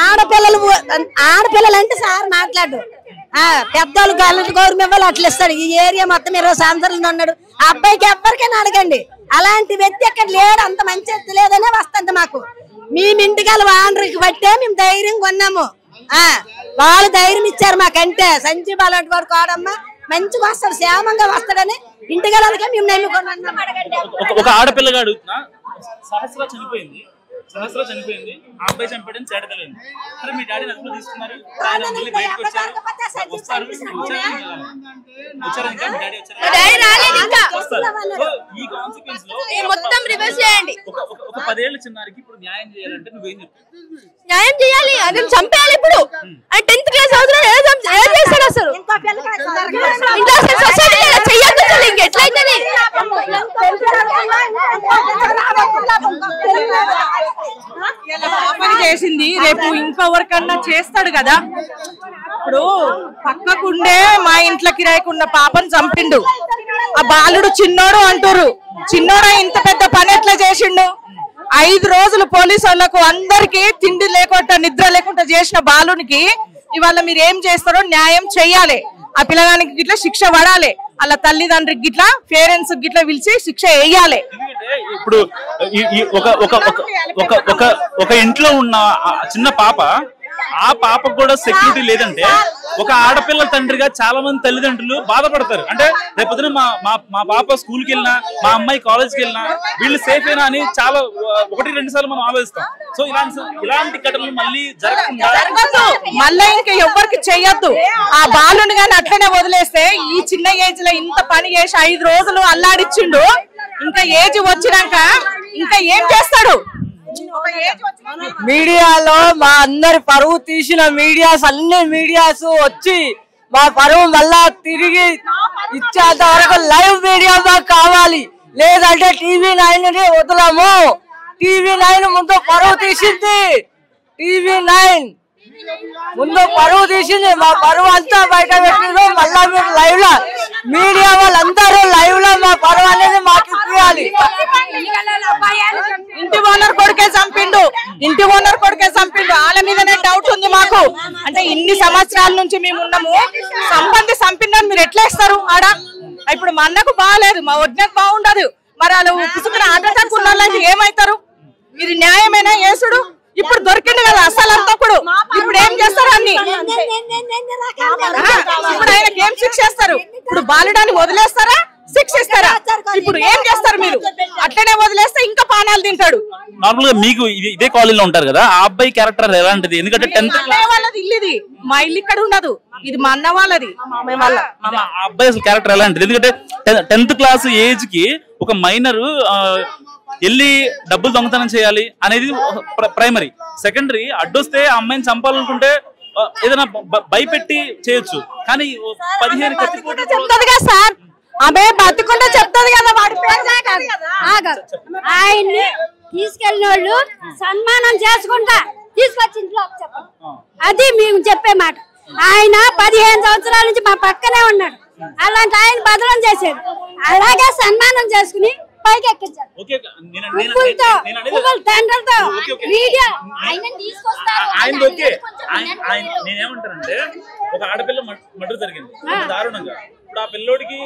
ఆడపిల్లలు అంటే సార్ మాట్లాడు పెద్దోళ్ళు గవర్నమెంట్ ఇవ్వాలి అట్లా ఇస్తాడు. ఈ ఏరియా మొత్తం 20 సంవత్సరాలు ఉన్నాడు. ఆ అబ్బాయికి ఎవరికైనా అడగండి, అలాంటి వ్యక్తి ఎక్కడ లేడు. అంత మంచి వ్యక్తి లేదనే వస్తుంది మాకు. మేము ఇంటికి వానరికి బట్టే మేము ధైర్యం కొన్నాము. వాళ్ళు ధైర్యం ఇచ్చారు మాకంటే. సంజీవ్ అలాంటి వాడు కాడమ్మా మంచిగా వస్తాడు, క్షేమంగా వస్తాడని ఇంటికి వెళ్ళాలికే మేము నమ్ముకున్నాం. ఒక ఆడపిల్లగాడు సహస్ర చనిపోయింది, ఆ అబ్బాయి చంపడం చేడతలేదు. అరే మీ డాడీ నదులు తీసుకున్నారు, ఆయన మళ్ళీ బయటకు వచ్చారు, వస్తారు, వచ్చారు ఇంకా మీ డాడీ వచ్చారు. ఈ కాన్సిక్వెన్స్ లో మొత్తం రివర్స్ చేయండి. ఒక 10 ఏళ్ల చిన్నారికి ఇప్పుడు న్యాయం చేయాలంటే నువ్వేం చెప్తావు? న్యాయం చేయాలి, అదే చంపేయాలి. ఇప్పుడు 10th క్లాస్ చదువుతున్నాడు, ఏం చేస్తాడు అసలు? చెయ్యొద్దు అసలు, ఇంకెట్లయితే పని చేసింది, రేపు ఇంకెవరికన్నా చేస్తాడు కదా. ఇప్పుడు పక్కకుండే మా ఇంట్లో కిరాయికున్న పాపను చంపిండు. ఆ బాలుడు చిన్నోడు అంటారు, చిన్నోడు ఇంత పెద్ద పని ఎట్లా చేసిండు? 5 రోజులు పోలీసు వాళ్ళకు అందరికి తిండి లేకుండా నిద్ర లేకుండా చేసిన బాలునికి ఇవాళ మీరు ఏం చేస్తారో న్యాయం చెయ్యాలి. ఆ పిల్లగానికి గిట్లా శిక్ష పడాలి, అలా తల్లిదండ్రికి గిట్లా పేరెంట్స్ గిట్లా పిలిచి శిక్ష వేయాలి. ఇప్పుడు ఒక ఇంట్లో ఉన్న చిన్న పాప, ఆ పాపకు కూడా సెక్యూరిటీ లేదంటే ఒక ఆడపిల్ల తండ్రిగా చాలా మంది తల్లిదండ్రులు బాధపడతారు. అంటే రేపొద్దున మా పాప స్కూల్కి వెళ్ళినా, మా అమ్మాయి కాలేజ్కి వెళ్ళినా వీళ్ళు సేఫ్ అయినా అని చాలా 1-2 సార్లు మనం ఆలోచిస్తాం. సో ఇలాంటి ఘటనలు మళ్ళీ జరగదు, మళ్ళీ ఇంకా ఎవరికి చెయ్యొద్దు. ఆ బాలుని గాని అట్లనే వదిలేస్తే ఈ చిన్న ఏజ్ లో ఇంత పని చేసి 5 రోజులు అల్లాడిచ్చిండు. ఇంకా ఏజ్ వచ్చినాక ఇంకా ఏం చేస్తాడు? మీడియాలో మా అందరి పరువు తీసిన అన్ని మీడియాస్ వచ్చి మా పరువు మళ్ళా తిరిగి ఇచ్చేంత వరకు లైవ్ మీడియా మాకు కావాలి, లేదంటే TV9 వదలము. TV9 ముందు పరువు తీసింది, TV9 ముందు పరువు తీసింది, మా పరువు అంతా బయట పెట్టిండ్రు. మళ్ళా మీరు లైవ్ లో మీడియా వాళ్ళందరూ లైవ్ లో మా పరువు అనేది మాకు ఇవ్వాలి. ఇంటి ఓనర్ కొడుకే చంపిండు, వాళ్ళ మీదనే డౌట్ ఉంది మాకు. అంటే ఇన్ని సంవత్సరాల నుంచి మేము ఉన్నాము, సంబంధి చంపిండని మీరు ఎట్లా ఇస్తారు ఆడ? ఇప్పుడు మా అన్నకు బాగాలేదు, మా వడ్డకు బాగుండదు, మరి వాళ్ళు పుసుకుని ఆటకు ఉన్న వాళ్ళకి ఏమైతారు? ఇది న్యాయమేనా యేసుడు? ఇప్పుడు దొరికింది కదా అసలు అంతకుడు, ఇప్పుడు ఏం చేస్తారు అన్ని? ఇప్పుడు ఆయనకి ఏం శిక్ష చేస్తారు? ఇప్పుడు బాలుడాన్ని వదిలేస్తారా, శిక్షిస్తారా? ఇప్పుడు ఏం చేస్తారు మీరు? అట్లనే వదిలేస్తే ఇంకా పానాలు తింటాడు. నార్మల్ గా మీకు ఇదే కాలేజీలో ఉంటారు కదా, ఆ అబ్బాయి క్యారెక్టర్ ఎలాంటిది? ఎందుకంటే 10th వాళ్ళది ఇల్లు, ఇది మా ఇల్లు ఇక్కడ ఉండదు, ఇది మా అన్న వాళ్ళది. ఆ అబ్బాయి అసలు క్యారెక్టర్ ఎలాంటిది? ఎందుకంటే 10th క్లాస్ ఏజ్ కి ఒక మైనర్ వెళ్ళి డబ్బులు దొంగతనం చేయాలి అనేది ప్రైమరీ. సెకండరీ అడ్డొస్తే ఆ అమ్మాయిని చంపాలనుకుంటే ఏదైనా భయపెట్టి చేయొచ్చు, కానీ 15 చెప్తుంది కదా సార్, ఆమె బతుకుంటే చెప్తుంది కదా. వాడి ఆయన్ని తీసుకెళ్ళిన వాళ్ళు సన్మానం చేసుకుంటా తీసుకొచ్చి ఇంట్లో చెప్పండి, అది మేము చెప్పే మాట. ఆయన 15 సంవత్సరాల నుంచి మా పక్కనే ఉన్నాడు, అలాంటి ఆయన బదలం చేశాడు. అలాగే సన్మానం చేసుకుని పైకి ఎక్కించాడు. నేనేమంటానంటే ఒక ఆడపిల్ల మర్డర్ జరిగింది దారుణంగా. ఇప్పుడు ఆ పిల్లోడికి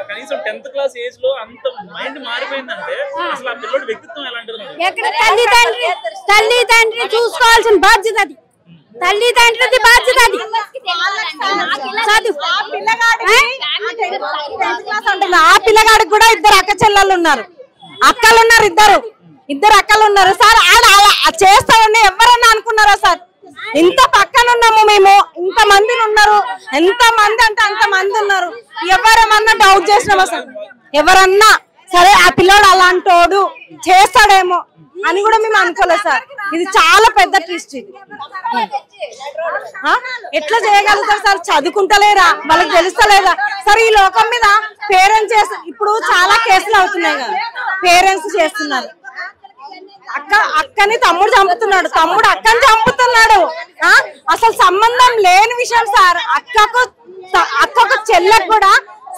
కనీసం 10th క్లాస్ ఏజ్ లో అంత మైండ్ మారిపోయిందంటే అసలు ఆ పిల్లోడి వ్యక్తిత్వం ఎలాంటిది? తల్లిదండ్రి చూసుకోవాల్సిన బాధ్యత అది, తల్లిదండ్రులది బాధ్యత అది. ఆ పిల్లగాడికి కూడా 2 అక్క చెల్లెళ్ళు ఉన్నారు, అక్కలు ఉన్నారు, ఇద్దరు అక్కలు ఉన్నారు సార్. చేస్తా ఉండే ఎవరన్నా అనుకున్నారా సార్? ఇంత పక్కన ఉన్నాము మేము, ఇంత మంది ఉన్నారు, ఎంత మంది అంటే అంత మంది ఉన్నారు. ఎవరేమన్నా డౌట్ చేసినామా సార్? ఎవరన్నా సరే ఆ పిల్లోడు అలాంటోడు చేస్తాడేమో అని కూడా మేము అనుకోలేదు సార్. ఇది చాలా పెద్ద ట్విస్ట్. ఇది ఎట్లా చేయగలుగుతారు సార్? చదువుకుంటలేరా, వాళ్ళకి తెలుస్తలేదా సార్? ఈ లోకం మీద పేరెంట్స్ చేస్తారు. ఇప్పుడు చాలా కేసులు అవుతున్నాయి కదా, పేరెంట్స్ చేస్తున్నారు. అక్కని తమ్ముడు చంపుతున్నాడు, తమ్ముడు అక్కని చంపుతున్నాడు. అసలు సంబంధం లేని విషయం సార్. అక్కకు చెల్లెకు కూడా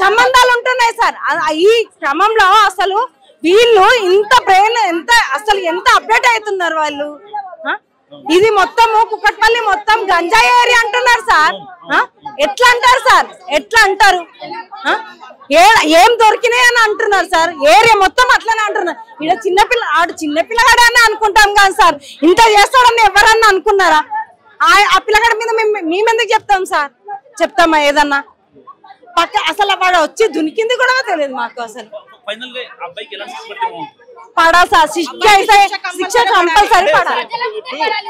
సంబంధాలు ఉంటున్నాయి సార్. ఈ క్రమంలో అసలు వీళ్ళు ఇంత బ్రెయిన్ ఎంత అసలు ఎంత అప్డేట్ అవుతున్నారు వాళ్ళు. ఇది మొత్తము కుక్కట్పల్లి మొత్తం గంజాయి ఏరియా అంటున్నారు సార్. ఎట్లా అంటారు సార్, ఎట్లా అంటారు? ఏం దొరికినాయి అని అంటున్నారు సార్. ఏరియా మొత్తం అట్లనే అంటున్నారు. ఇక్కడ చిన్నపిల్లగాడే అని అనుకుంటాం కానీ సార్, ఇంత చేస్తాడని ఎవరన్నా అనుకున్నారా? ఆ పిల్లగాడి మీద మేమెందుకు చెప్తాం సార్? చెప్తామా ఏదన్నా? పక్క అసలు వాడు వచ్చి దునికింది కూడా తెలియదు మాకు. అసలు పడా సార్, శిక్ష కంపల్సరీ పడాలి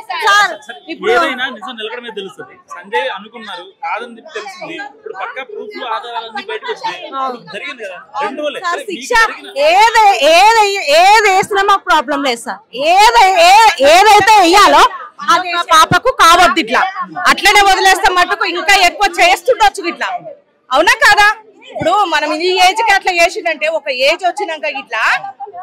సార్. ఇప్పుడు సంజయ్ అనుకున్నారు కాదని తెలిసింది, ఇప్పుడు పక్కా ప్రూఫ్లు ఆధారాలన్నీ బయటకు వచ్చాయి. శిక్ష ఏది వేసినా మాకు ప్రాబ్లం లేదు సార్. ఏదైతే వేయాలో అది పాపకు కావద్దు. ఇట్లా అట్లనే వదిలేస్తే మటుకు ఇంకా ఎక్కువ చేస్తుండొచ్చు ఇట్లా. అవునా కాదా? ఇప్పుడు మనం ఈ ఏజ్ కి అట్లా చేసిందంటే ఒక ఏజ్ వచ్చినాక ఇట్లా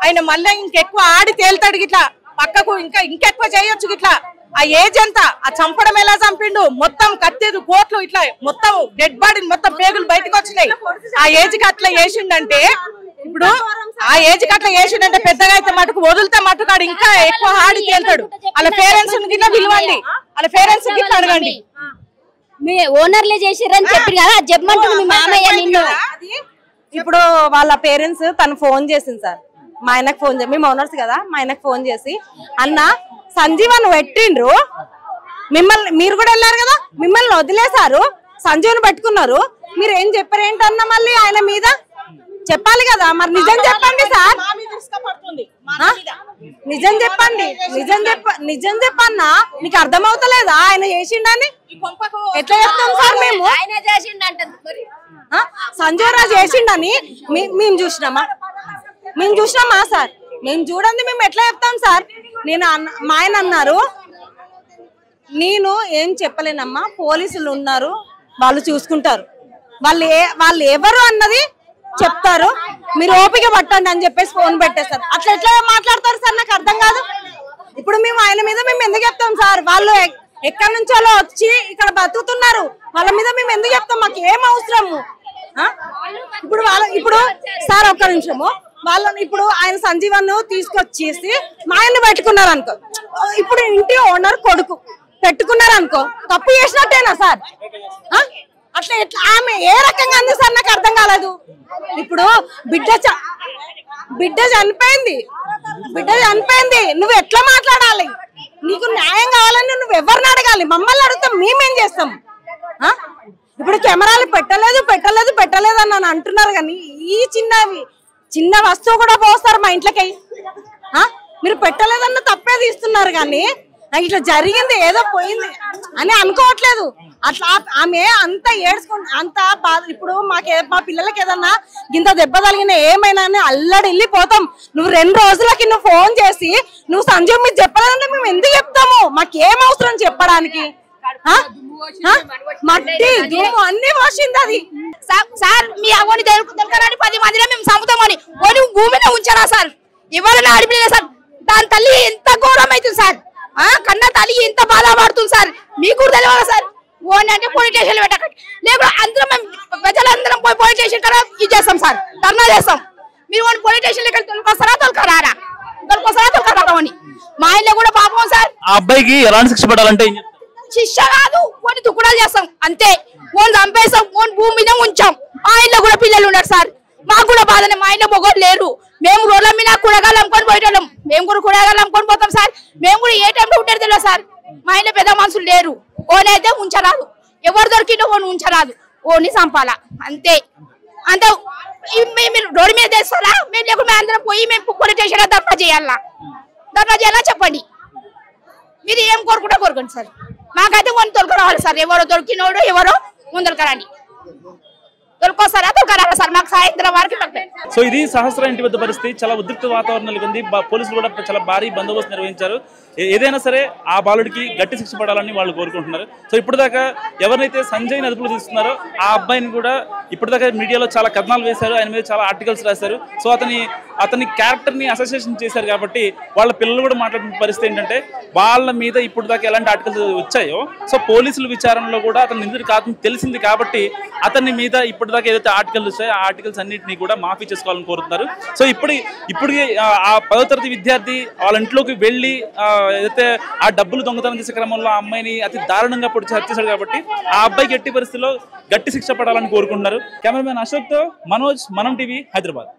ఆయన మళ్ళీ ఇంకెక్కువ ఆడి తేలుతాడు ఇట్లా పక్కకు ఇంకెక్కువ చేయొచ్చు ఇట్లా. ఆ ఏజ్ అంతా ఆ చంపడం ఎలా చంపిండు, మొత్తం కత్తెరు కోట్లు ఇట్లా మొత్తం డెడ్ బాడీని మొత్తం పేగులు బయటకు వచ్చినాయి. ఆ ఏజ్ కి అట్లా చేసిండంటే ఇప్పుడు ఆ ఏజ్ కి అట్లా చేసిండంటే పెద్దగా అయితే మటుకు వదిలితే మటుకాడు ఇంకా ఎక్కువ ఆడి తేలుతాడు. వాళ్ళ పేరెంట్స్ గిట్లా పిలవండి, వాళ్ళ పేరెంట్స్ గిట్లా అడగండి. మీ ఓనర్లే చేసిరని చెప్పి కదా చెప్పమంటుంది మీ మామయ్య నిన్ను. ఇప్పుడు వాళ్ళ పేరెంట్స్ తను ఫోన్ చేసింది సార్, మా ఆయనకు ఫోన్ చేసి, మేము ఓనర్స్ కదా, మా ఆయనకు ఫోన్ చేసి అన్న సంజీవన్ పెట్టిండ్రు, మీరు కూడా వెళ్ళారు కదా, మిమ్మల్ని వదిలేశారు, సంజీవన్ పెట్టుకున్నారు, మీరు ఏం చెప్పారు ఏంటన్నా మళ్ళీ ఆయన మీద చెప్పాలి కదా. మరి నిజం చెప్పండి సార్, నిజం చెప్పండి, నిజం చెప్పన్నా. నీకు అర్థమవుతలేదా ఆయన చేసిండని? ఎట్లా చెప్తాం సార్ మేము? సంజయ్ రాజు చేసిండని మేము చూసినామా సార్? మేము చూడండి, మేము ఎట్లా చెప్తాం సార్? మా ఆయన అన్నారు, నేను ఏం చెప్పలేనమ్మా, పోలీసులు ఉన్నారు, వాళ్ళు చూసుకుంటారు, వాళ్ళు ఎవరు అన్నది చెప్తారు, మీరు ఓపిక పట్టండి అని చెప్పేసి ఫోన్ పెట్టేస్తారు. అట్లా ఎట్లా మాట్లాడతారు సార్? నాకు అర్థం కాదు. ఇప్పుడు మేము ఆయన మీద మేము ఎందుకు చెప్తాం సార్? వాళ్ళు ఎక్కడి నుంచో వచ్చి ఇక్కడ బతుకుతున్నారు, వాళ్ళ మీద మేము ఎందుకు చెప్తాం? మాకు ఏం అవసరము? ఇప్పుడు సార్ ఒక్క నిమిషము, వాళ్ళని ఇప్పుడు ఆయన సంజీవన్ తీసుకొచ్చేసి మా ఆయన్ని పెట్టుకున్నారు అనుకో, ఇప్పుడు ఇంటి ఓనర్ కొడుకు పెట్టుకున్నారు అనుకో, తప్పు చేసినట్టేనా సార్? అట్లా ఎట్లా ఆమె ఏ రకంగా అంది సార్? నాకు అర్థం కాలేదు. ఇప్పుడు బిడ్డ చనిపోయింది, నువ్వు ఎట్లా మాట్లాడాలి? నీకు న్యాయం కావాలని నువ్వు ఎవరిని అడగాలి? మమ్మల్ని అడుగుతాం, మేమేం చేస్తాం? ఇప్పుడు కెమెరాలు పెట్టలేదు అని అంటున్నారు, కానీ ఈ చిన్న వస్తువు కూడా పోస్తారు మా ఇంట్లోకి. మీరు పెట్టలేదన్న తప్పే తీస్తున్నారు, కానీ ఇట్లా జరిగింది ఏదో పోయింది అని అనుకోవట్లేదు. అట్లా ఆమె అంత ఏడ్చుకుంటు అంత బాధ. ఇప్పుడు మా పిల్లలకి ఏదన్నా గింత దెబ్బ తగిన ఏమైనా అల్లడి వెళ్ళిపోతాం. నువ్వు 2 రోజులకి నువ్వు ఫోన్ చేసి నువ్వు సంజయ్ మీరు చెప్పలేదంటే మేము ఎందుకు చెప్తాము? మాకేం అవసరం చెప్పడానికి? మట్టి దుమ్ము అన్ని పోసింది అది. సార్ మీ అవని దొరకరాని 10 మందిలో మేము చంపుతామని భూమిలో ఉంచారా సార్? ఎవరైనా అడిపినా సార్, దాని తల్లి ఎంత ఘోరం అవుతుంది సార్, కన్న తల్లి ఎంత బాధపడుతుంది సార్, మీకు కూడా తెలియదు సార్. ఓన్ అంటే పోలీస్ స్టేషన్ పెట్టకండి, లేకపోతే అందరం మేము ప్రజలందరం పోయి పోలీస్ స్టేషన్ కదా ఇది చేస్తాం సార్, ధర్నా చేస్తాం. మీరు ఓన్ పోలీస్ స్టేషన్ తొలకొస్తారా తొలకరారా అని మా ఇంట్లో కూడా పాపం సార్. ఆ అబ్బాయికి ఎలాంటి శిక్ష పడాలంటే శిక్ష కాదు, కొన్ని దుక్కుడాలు చేస్తాం అంతే. ఓన్ చంపేస్తాం, ఓన్ భూమి మీద ఉంచాం. మా ఇంట్లో కూడా పిల్లలు ఉన్నారు సార్, మాకు కూడా బాధనే. మా ఇంట్లో మొగోళ్ళు లేరు, మేము రోడ్ల మీద కూరగాయలు అమ్ముకొని పోయేటోళ్ళం, మేము కూడా కూరగాయలు అమ్ముకొని పోతాం సార్. మేము కూడా ఏ టైంలో ఉండేది తెలియదు సార్. మా ఇంట్లో పెద్ద మనుషులు లేరు, ఓనైతే ఉంచరాదు, ఎవరు దొరికిందో ఓన్ ఉంచరాదు, ఓన్ని చంపాలా అంతే. అంతే మీరు రోడ్డు మీద తెస్తారా? మేము లేకుండా అందరం పోయి మేము పోలీస్ స్టేషన్ ధర్నా చేయాలా చెప్పండి. మీరు ఏం కోరుకోండి సార్, మాకైతే కొన్ని తొలక రావాలి సార్. ఎవరో దొరికినోడు ఎవరో ముందరకరండి, దొరికొస్తారా దొరకరారా సార్, మాకు సాయంత్రం వరకు. సో ఇది సహస్ర ఇంటి వద్ద పరిస్థితి చాలా ఉద్రిక్త వాతావరణం నెలకొంది. పోలీసులు కూడా చాలా భారీ బందోబస్తు నిర్వహించారు. ఏదైనా సరే ఆ బాలుడికి గట్టి శిక్ష పడాలని వాళ్ళు కోరుకుంటున్నారు. సో ఇప్పుడు దాకా ఎవరినైతే సంజయ్ని అదుపులో తీసుకున్నారో ఆ అబ్బాయిని కూడా ఇప్పటిదాకా మీడియాలో చాలా కథనాలు వేశారు, ఆయన మీద చాలా ఆర్టికల్స్ రాశారు. సో అతని క్యారెక్టర్ని అసోసియేషన్ చేశారు కాబట్టి వాళ్ళ పిల్లలు కూడా మాట్లాడిన పరిస్థితి ఏంటంటే వాళ్ళ మీద ఇప్పటిదాకా ఎలాంటి ఆర్టికల్స్ వచ్చాయో సో పోలీసుల విచారణలో కూడా అతను నిందితుడు కాదని తెలిసింది కాబట్టి అతని మీద ఇప్పటిదాకా ఏదైతే ఆర్టికల్స్ వచ్చాయో ఆ ఆర్టికల్స్ అన్నింటినీ కూడా మాఫీ చేసుకోవాలని కోరుతున్నారు. సో ఇప్పటికి ఆ 10వ తరగతి విద్యార్థి వాళ్ళ ఇంట్లోకి వెళ్ళి ఏదైతే ఆ డబ్బులు దొంగతనం చేసే క్రమంలో ఆ అమ్మాయిని అతి దారుణంగా పొడిచి హత్య చేశాడు కాబట్టి ఆ అబ్బాయికి ఎట్టి పరిస్థితుల్లో గట్టి శిక్ష పడాలని కోరుకుంటున్నారు. కెమెరామెన్ అశోక్తో మనోజ్, మనం టీవీ, హైదరాబాద్.